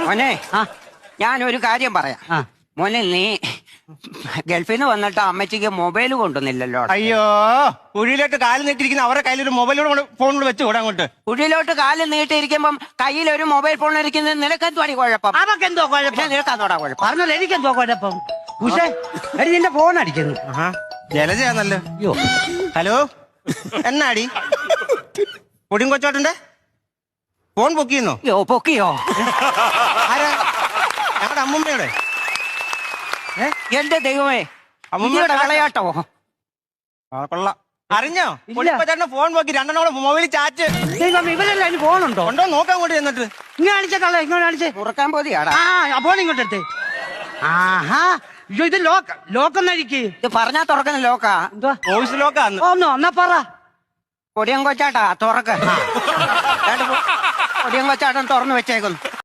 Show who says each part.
Speaker 1: മോനെ ഞാനൊരു കാര്യം പറയാം. മോനെ നീ ഗൾഫിൽ നിന്ന് വന്നിട്ട് അമ്മച്ചിക്ക് മൊബൈൽ കൊണ്ടുവന്നില്ലല്ലോ.
Speaker 2: അയ്യോ, കുഴിയിലോട്ട് കാല് നീട്ടിരിക്കുന്ന അവരുടെ കയ്യിൽ ഒരു മൊബൈലോട് ഫോണിൽ വെച്ച് കൂടെ അങ്ങോട്ട്.
Speaker 1: കുഴിയിലോട്ട് കാല് നീട്ടിയിരിക്കുമ്പം കയ്യിൽ ഒരു മൊബൈൽ ഫോൺ ഇരിക്കുന്നത് നിനക്കെന്തുവാടി കുഴപ്പം?
Speaker 3: അതൊക്കെന്തോ കുഴപ്പം?
Speaker 1: നിനക്കാന്നോടാ കുഴപ്പം?
Speaker 3: പറഞ്ഞത് എനിക്കെന്തോ കുഴപ്പം? പക്ഷേ നിന്റെ ഫോൺ അടിക്കുന്നു.
Speaker 2: ജലജയാന്നല്ലോ.
Speaker 3: അയ്യോ,
Speaker 2: ഹലോ, എന്നാടി പൊടിയും കൊച്ചോട്ടന്റെ ഫോൺ പൊക്കിയെന്നോ?
Speaker 1: യോ പൊക്കിയോ?
Speaker 2: ആരാ? ഞങ്ങളുടെ അമ്മൂമ്മയുടെ.
Speaker 1: എന്റെ ദൈവമേ, അമ്മൂമ്മയുടെ കളയാട്ടോ.
Speaker 2: കൊള്ളാം. അറിഞ്ഞോ? പൊടിക്കൊച്ചോട്ടന്റെ ഫോൺ പൊക്കി, രണ്ടെണ്ണോടെ മൊബൈൽ ചാറ്റ്.
Speaker 3: ദൈവം, ഇവരല്ല അതിന് ഫോണുണ്ടോ?
Speaker 2: ഉണ്ടോ നോക്കാൻ കൂടി എന്നിട്ട്
Speaker 3: ഇങ്ങനെ കാണിച്ചേക്കളെ, ഇങ്ങനെ കാണിച്ചേ.
Speaker 1: തുറക്കാൻ പോതിയാടാ.
Speaker 3: ആ ഫോൺ ഇങ്ങോട്ട് എടുത്തേ. ആഹാ, അയ്യോ ഇത് ലോക്കൊന്നഴിക്ക്.
Speaker 1: ഇത് പറഞ്ഞാ തുറക്കുന്ന ലോക്കാ.
Speaker 3: എന്തുവാ?
Speaker 2: വോയിസ് ലോക്കാന്ന്.
Speaker 3: ഒന്നാ പറ.
Speaker 1: പൊടിയം കൊച്ചാട്ടാ തുറക്ക. പൊടിയം കൊച്ചാട്ടൻ തുറന്നു വെച്ചേക്കുന്നു.